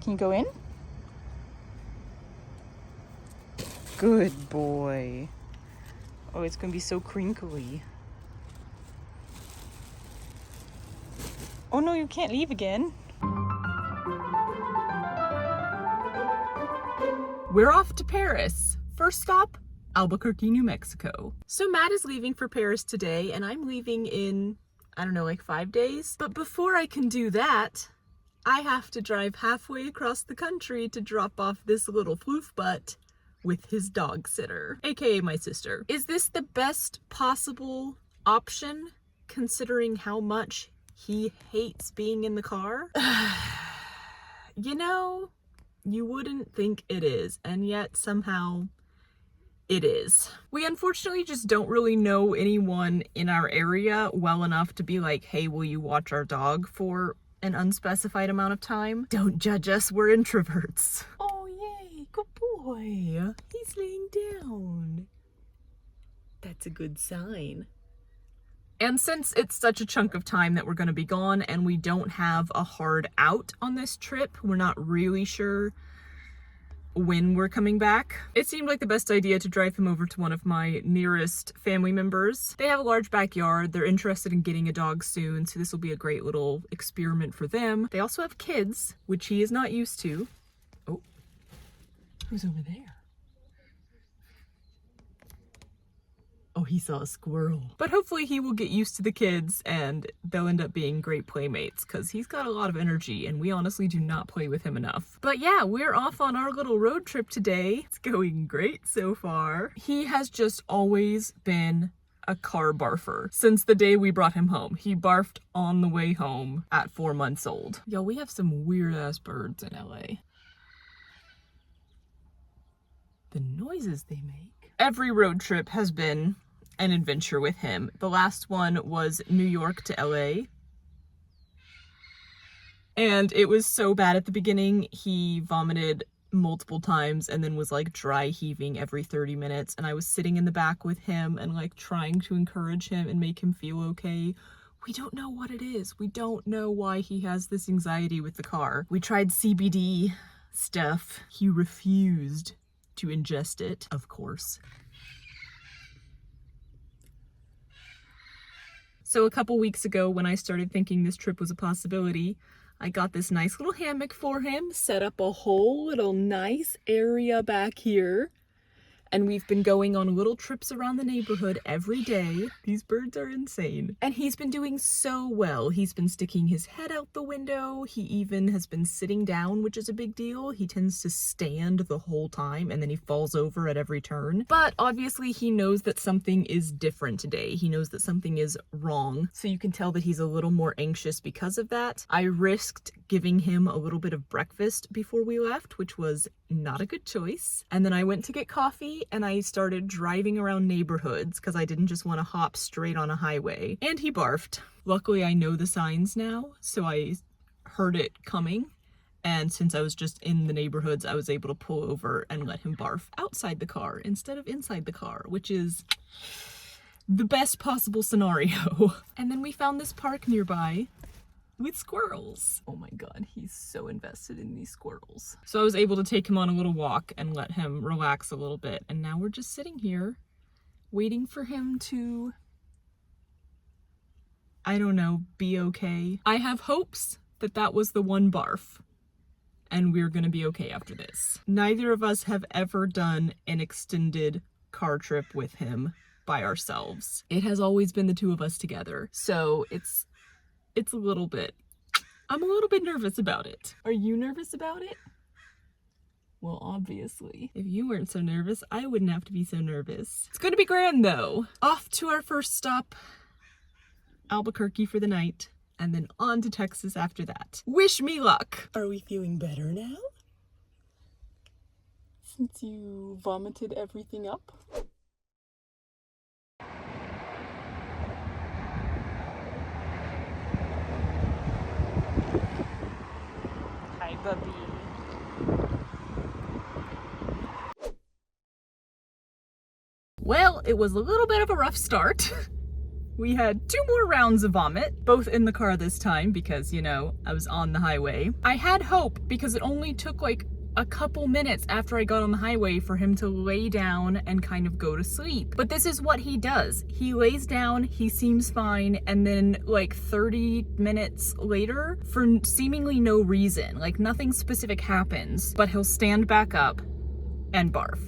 Can you go in? Good boy. Oh, it's gonna be so crinkly. Oh no, you can't leave again. We're off to Paris. First stop, Albuquerque, New Mexico. So Matt is leaving for Paris today, and I'm leaving in, I don't know, like 5 days. But before I can do that, I have to drive halfway across the country to drop off this little floof butt with his dog sitter, aka my sister. Is this the best possible option, considering how much he hates being in the car? You know, you wouldn't think it is, and yet somehow it is. We unfortunately just don't really know anyone in our area well enough to be like, hey, will you watch our dog for an unspecified amount of time? Don't judge us, we're introverts. Oh yay, good boy. He's laying down. That's a good sign. And since it's such a chunk of time that we're going to be gone and we don't have a hard out on this trip, we're not really sure when we're coming back, it seemed like the best idea to drive him over to one of my nearest family members. They have a large backyard. They're interested in getting a dog soon, so this will be a great little experiment for them. They also have kids, which he is not used to. Oh, who's over there? Oh, he saw a squirrel. But hopefully he will get used to the kids and they'll end up being great playmates because he's got a lot of energy and we honestly do not play with him enough. But yeah, we're off on our little road trip today. It's going great so far. He has just always been a car barfer since the day we brought him home. He barfed on the way home at 4 months old. Yo, we have some weird ass birds in LA. The noises they make. Every road trip has been an adventure with him. The last one was New York to LA. And it was so bad at the beginning. He vomited multiple times and then was like dry heaving every 30 minutes. And I was sitting in the back with him and like trying to encourage him and make him feel okay. We don't know what it is. We don't know why he has this anxiety with the car. We tried CBD stuff. He refused to ingest it, of course. So a couple weeks ago, when I started thinking this trip was a possibility, I got this nice little hammock for him, set up a whole little nice area back here, and we've been going on little trips around the neighborhood every day. These birds are insane. And he's been doing so well. He's been sticking his head out the window. He even has been sitting down, which is a big deal. He tends to stand the whole time and then he falls over at every turn. But obviously he knows that something is different today. He knows that something is wrong. So you can tell that he's a little more anxious because of that. I risked giving him a little bit of breakfast before we left, which was not a good choice. And then I went to get coffee and I started driving around neighborhoods because I didn't just want to hop straight on a highway. And he barfed. Luckily, I know the signs now, so I heard it coming. And since I was just in the neighborhoods, I was able to pull over and let him barf outside the car instead of inside the car, which is the best possible scenario. And then we found this park nearby with squirrels. Oh my god, he's so invested in these squirrels. So I was able to take him on a little walk and let him relax a little bit. And now we're just sitting here waiting for him to, I don't know, be okay. I have hopes that that was the one barf and we're gonna be okay after this. Neither of us have ever done an extended car trip with him by ourselves. It has always been the two of us together. So it's a little bit, I'm a little bit nervous about it. Are you nervous about it? Well, obviously. If you weren't so nervous, I wouldn't have to be so nervous. It's gonna be grand though. Off to our first stop, Albuquerque for the night, and then on to Texas after that. Wish me luck. Are we feeling better now? Since you vomited everything up? Bubby. Well, it was a little bit of a rough start. We had 2 more rounds of vomit, both in the car this time because, you know, I was on the highway. I had hope because it only took like a couple minutes after I got on the highway for him to lay down and kind of go to sleep. But this is what he does. He lays down, he seems fine, and then like 30 minutes later, for seemingly no reason, like nothing specific happens, but he'll stand back up and barf.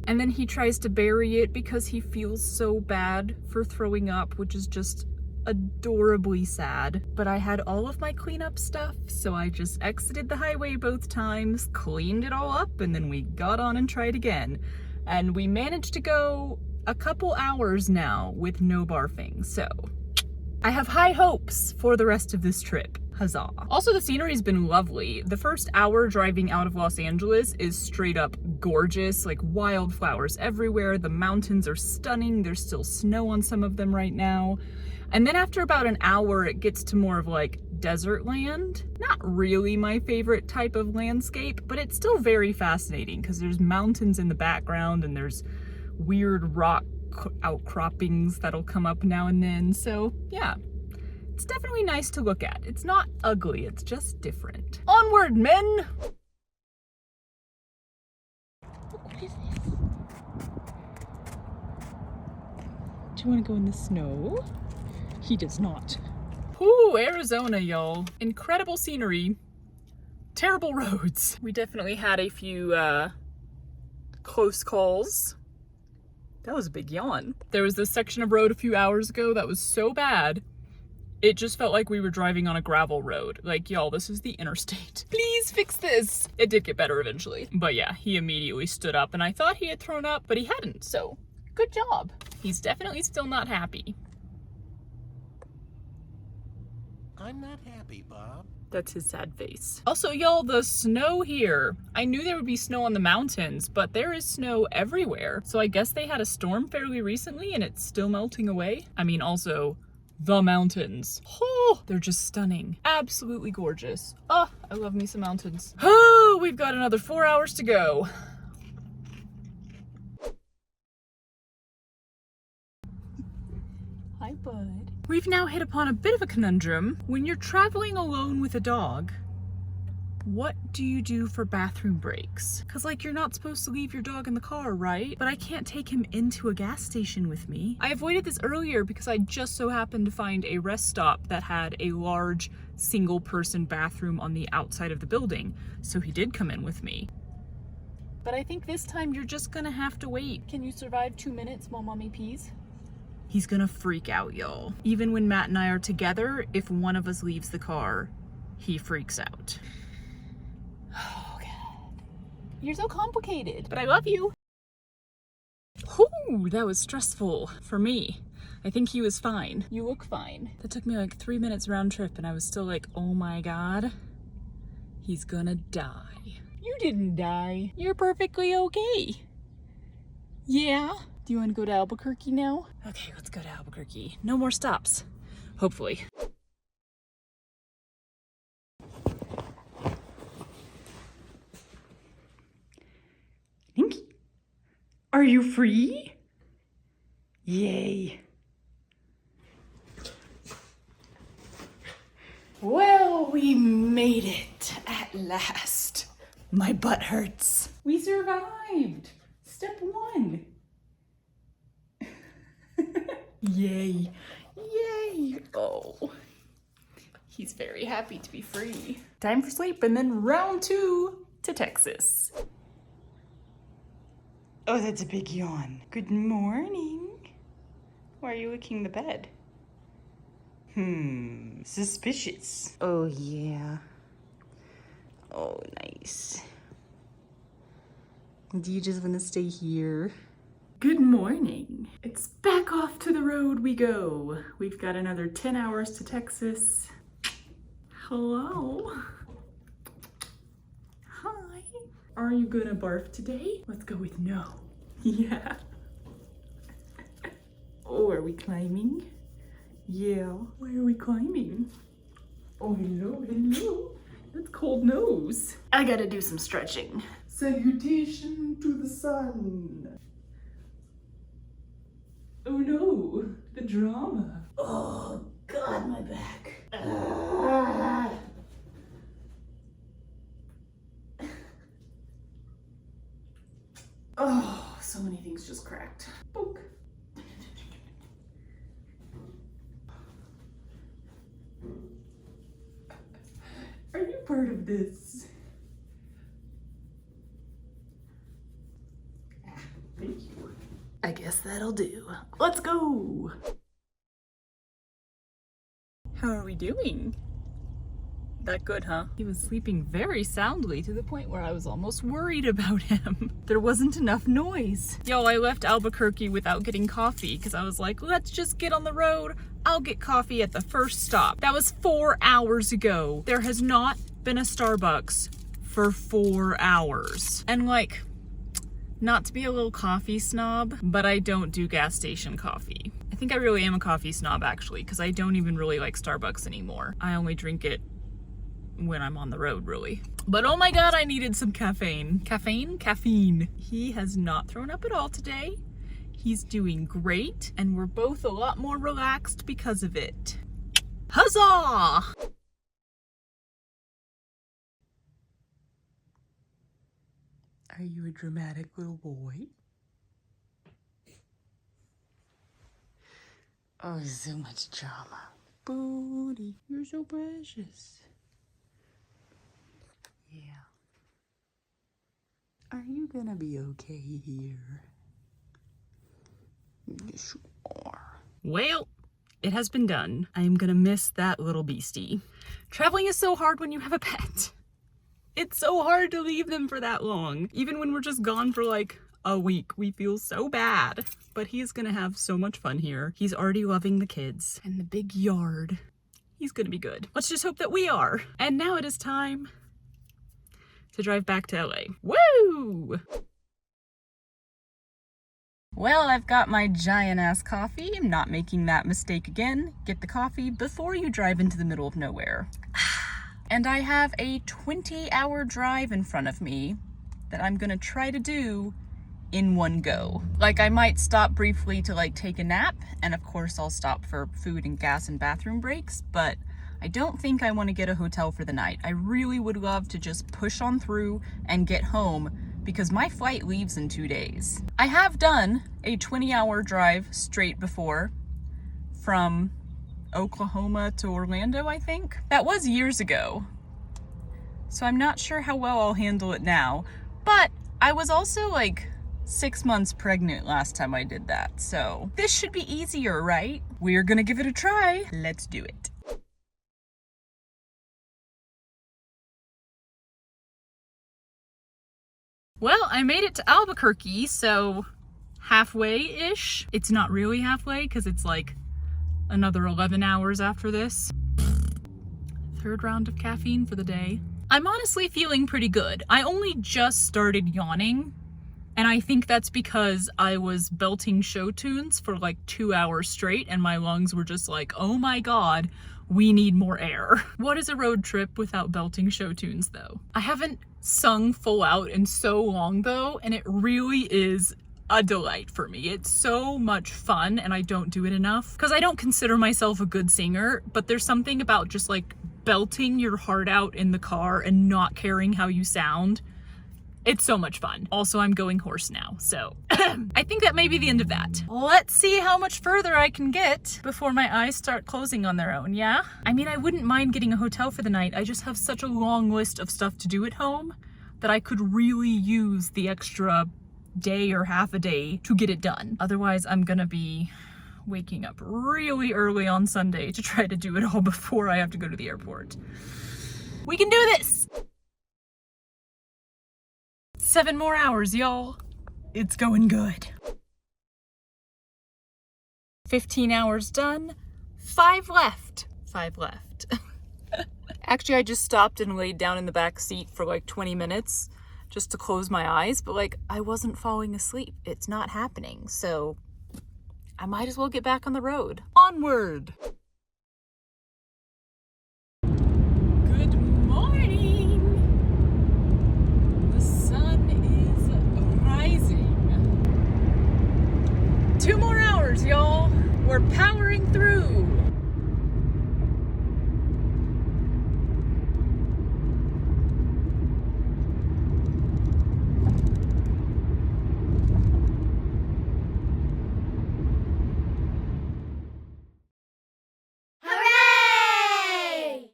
And then he tries to bury it because he feels so bad for throwing up, which is just adorably sad. But I had all of my cleanup stuff, so I just exited the highway both times, cleaned it all up, and then we got on and tried again. And we managed to go a couple hours now with no barfing, so I have high hopes for the rest of this trip. Huzzah. Also, the scenery's been lovely. The first hour driving out of Los Angeles is straight up gorgeous, like wildflowers everywhere. The mountains are stunning. There's still snow on some of them right now. And then after about an hour, it gets to more of like desert land. Not really my favorite type of landscape, but it's still very fascinating because there's mountains in the background and there's weird rock outcroppings that'll come up now and then. So yeah, it's definitely nice to look at. It's not ugly, it's just different. Onward, men! What is this? Do you want to go in the snow? He does not. Ooh, Arizona, y'all. Incredible scenery. Terrible roads. We definitely had a few close calls. That was a big yawn. There was this section of road a few hours ago that was so bad, it just felt like we were driving on a gravel road. Like, y'all, this is the interstate. Please fix this. It did get better eventually. But yeah, he immediately stood up and I thought he had thrown up, but he hadn't, so good job. He's definitely still not happy. I'm not happy, Bob. That's his sad face. Also, y'all, the snow here. I knew there would be snow on the mountains, but there is snow everywhere. So I guess they had a storm fairly recently and it's still melting away. I mean, also, the mountains. Oh, they're just stunning. Absolutely gorgeous. Oh, I love me some mountains. Oh, we've got another 4 hours to go. Hi, bud. We've now hit upon a bit of a conundrum. When you're traveling alone with a dog, what do you do for bathroom breaks? Cause like, you're not supposed to leave your dog in the car, right? But I can't take him into a gas station with me. I avoided this earlier because I just so happened to find a rest stop that had a large single person bathroom on the outside of the building. So he did come in with me. But I think this time you're just gonna have to wait. Can you survive 2 minutes while mommy pees? He's gonna freak out, y'all. Even when Matt and I are together, if one of us leaves the car, he freaks out. Oh, God. You're so complicated, but I love you. Whew, that was stressful for me. I think he was fine. You look fine. That took me like 3 minutes round trip and I was still like, oh my God, he's gonna die. You didn't die. You're perfectly okay. Yeah? Do you want to go to Albuquerque now? Okay, let's go to Albuquerque. No more stops. Hopefully. Ninky, are you free? Yay. Well, we made it at last. My butt hurts. We survived. Step 1. Yay. Yay. Oh, he's very happy to be free. Time for sleep and then round 2 to Texas. Oh, that's a big yawn. Good morning. Why are you licking the bed? Suspicious. Oh, yeah. Oh, nice. Do you just want to stay here? Good morning. It's back off to the road we go. We've got another 10 hours to Texas. Hello. Hi. Are you gonna barf today? Let's go with no. Yeah. Oh, are we climbing? Yeah. Why are we climbing? Oh, hello, hello. That's cold nose. I gotta do some stretching. Salutation to the sun. Oh no, The drama. Oh, God, my back. Oh, so many things just cracked. Book. Are you part of this? Thank you. I guess that'll do. Let's go. How are we doing? That good, huh? He was sleeping very soundly to the point where I was almost worried about him. There wasn't enough noise. Yo, I left Albuquerque without getting coffee because I was like, let's just get on the road. I'll get coffee at the first stop. That was 4 hours ago. There has not been a Starbucks for 4 hours. And like, not to be a little coffee snob, but I don't do gas station coffee. I think I really am a coffee snob actually, because I don't even really like Starbucks anymore. I only drink it when I'm on the road, really. But oh my God, I needed some caffeine. Caffeine. He has not thrown up at all today. He's doing great, and we're both a lot more relaxed because of it. Huzzah! Are you a dramatic little boy? Oh, so much drama. Booty, you're so precious. Yeah. Are you gonna be okay here? Yes, you are. Well, it has been done. I am gonna miss that little beastie. Traveling is so hard when you have a pet. It's so hard to leave them for that long. Even when we're just gone for like a week, we feel so bad. But he's gonna have so much fun here. He's already loving the kids and the big yard. He's gonna be good. Let's just hope that we are. And now it is time to drive back to LA. Woo! Well, I've got my giant ass coffee. I'm not making that mistake again. Get the coffee before you drive into the middle of nowhere. And I have a 20-hour drive in front of me that I'm gonna try to do in one go. Like, I might stop briefly to like take a nap, and of course I'll stop for food and gas and bathroom breaks, but I don't think I want to get a hotel for the night. I really would love to just push on through and get home because my flight leaves in 2 days. I have done a 20-hour drive straight before from Oklahoma to Orlando, I think. That was years ago, so I'm not sure how well I'll handle it now, but I was also like 6 months pregnant last time I did that, so this should be easier, right? We're gonna give it a try. Let's do it. Well, I made it to Albuquerque, so halfway-ish. It's not really halfway because it's like another 11 hours after this. Third round of caffeine for the day. I'm honestly feeling pretty good. I only just started yawning, and I think that's because I was belting show tunes for like 2 hours straight and my lungs were just like, oh my God, we need more air. What is a road trip without belting show tunes though? I haven't sung full out in so long though, and it really is a delight for me. It's so much fun, and I don't do it enough because I don't consider myself a good singer, but there's something about just like belting your heart out in the car and not caring how you sound. It's so much fun. Also, I'm going hoarse now, so I think that may be the end of that. Let's see how much further I can get before my eyes start closing on their own, yeah? I mean, I wouldn't mind getting a hotel for the night. I just have such a long list of stuff to do at home that I could really use the extra day or half a day to get it done. Otherwise, I'm gonna be waking up really early on Sunday to try to do it all before I have to go to the airport. We can do this! 7 more hours, y'all. It's going good. 15 hours done. 5 left. 5 left. Actually, I just stopped and laid down in the back seat for like 20 minutes just to close my eyes, but like I wasn't falling asleep. It's not happening, so I might as well get back on the road. Onward! Good morning! The sun is rising. 2 more hours, y'all. we're powering through.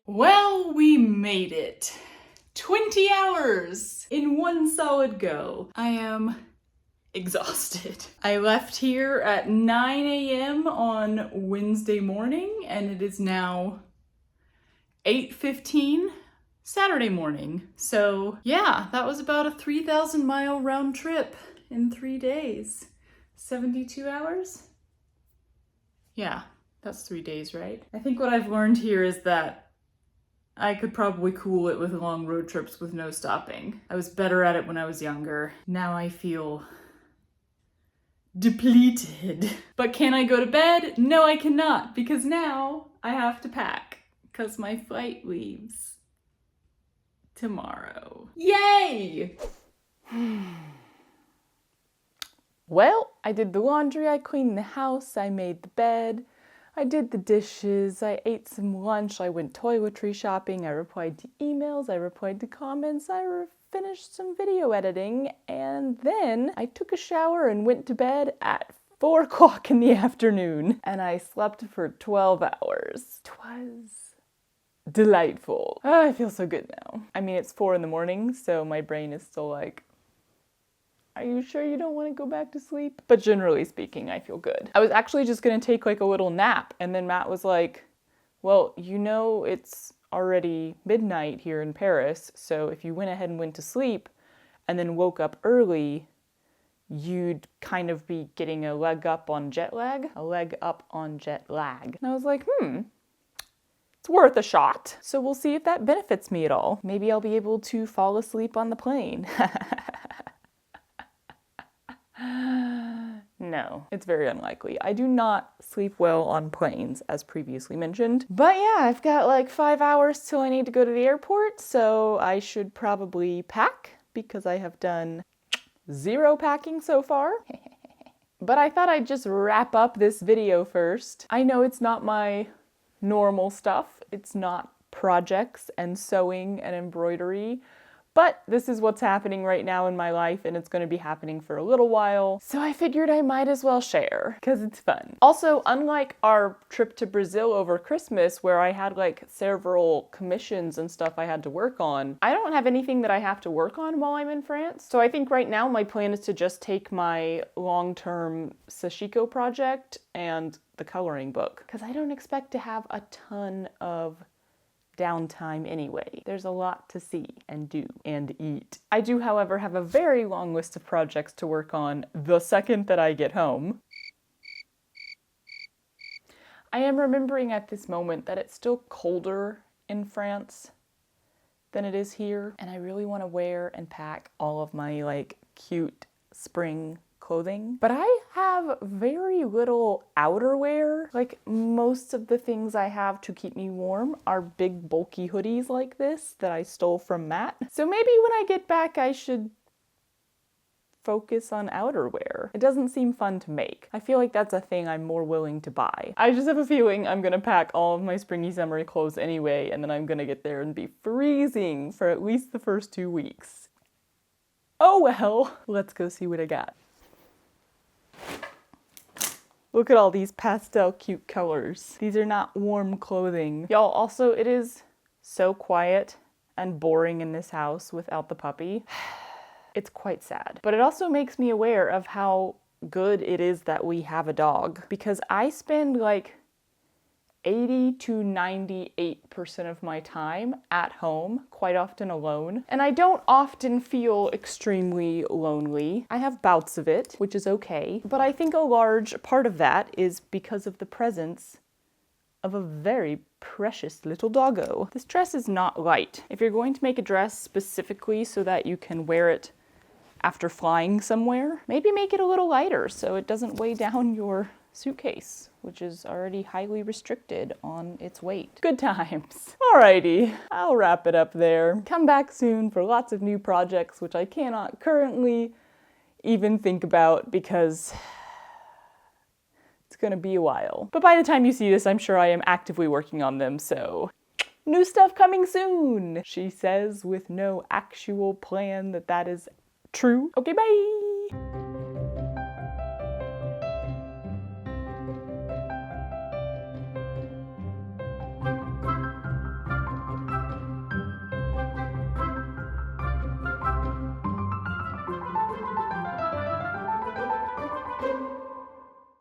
Well, we made it. 20 hours in one solid go. I am exhausted. I left here at 9 a.m. on Wednesday morning, and it is now 8:15 Saturday morning. So yeah, that was about a 3,000 mile round trip in 3 days. 72 hours? Yeah, that's 3 days, right? I think what I've learned here is that I could probably cool it with long road trips with no stopping. I was better at it when I was younger. Now I feel depleted. But can I go to bed? No, I cannot, because now I have to pack, because my flight leaves tomorrow. Yay! Well, I did the laundry, I cleaned the house, I made the bed, I did the dishes, I ate some lunch, I went toiletry shopping, I replied to emails, I replied to comments, I finished some video editing, and then I took a shower and went to bed at 4 o'clock in the afternoon, and I slept for 12 hours. 'Twas delightful. Oh, I feel so good now. I mean, it's 4 in the morning, so my brain is still like, are you sure you don't want to go back to sleep? But generally speaking, I feel good. I was actually just gonna take like a little nap, and then Matt was like, well, you know it's already midnight here in Paris, so if you went ahead and went to sleep and then woke up early, you'd kind of be getting a leg up on jet lag. A leg up on jet lag. And I was like, it's worth a shot. So we'll see if that benefits me at all. Maybe I'll be able to fall asleep on the plane. No, it's very unlikely. I do not sleep well on planes, as previously mentioned. But yeah, I've got like 5 hours till I need to go to the airport, so I should probably pack, because I have done 0 packing so far. But I thought I'd just wrap up this video first. I know it's not my normal stuff. It's not projects and sewing and embroidery. But this is what's happening right now in my life, and it's going to be happening for a little while. So I figured I might as well share, because it's fun. Also, unlike our trip to Brazil over Christmas, where I had like several commissions and stuff I had to work on, I don't have anything that I have to work on while I'm in France. So I think right now my plan is to just take my long-term sashiko project and the coloring book, because I don't expect to have a ton of downtime anyway. There's a lot to see and do and eat. I do, however, have a very long list of projects to work on the second that I get home. I am remembering at this moment that it's still colder in France than it is here, and I really want to wear and pack all of my like cute spring clothing. But I have very little outerwear. Like, most of the things I have to keep me warm are big bulky hoodies like this that I stole from Matt. So maybe when I get back I should focus on outerwear. It doesn't seem fun to make. I feel like that's a thing I'm more willing to buy. I just have a feeling I'm gonna pack all of my springy summery clothes anyway, and then I'm gonna get there and be freezing for at least the first 2 weeks. Oh well, let's go see what I got. Look at all these pastel cute colors. These are not warm clothing. Y'all, also, it is so quiet and boring in this house without the puppy. It's quite sad. But it also makes me aware of how good it is that we have a dog, because I spend like 80 to 98% of my time at home, quite often alone. And I don't often feel extremely lonely. I have bouts of it, which is okay. But I think a large part of that is because of the presence of a very precious little doggo. This dress is not light. If you're going to make a dress specifically so that you can wear it after flying somewhere, maybe make it a little lighter so it doesn't weigh down your suitcase, which is already highly restricted on its weight. Good times. Alrighty, I'll wrap it up there. Come back soon for lots of new projects, which I cannot currently even think about because it's gonna be a while. But by the time you see this, I'm sure I am actively working on them, so new stuff coming soon, she says, with no actual plan that is true. Okay, bye!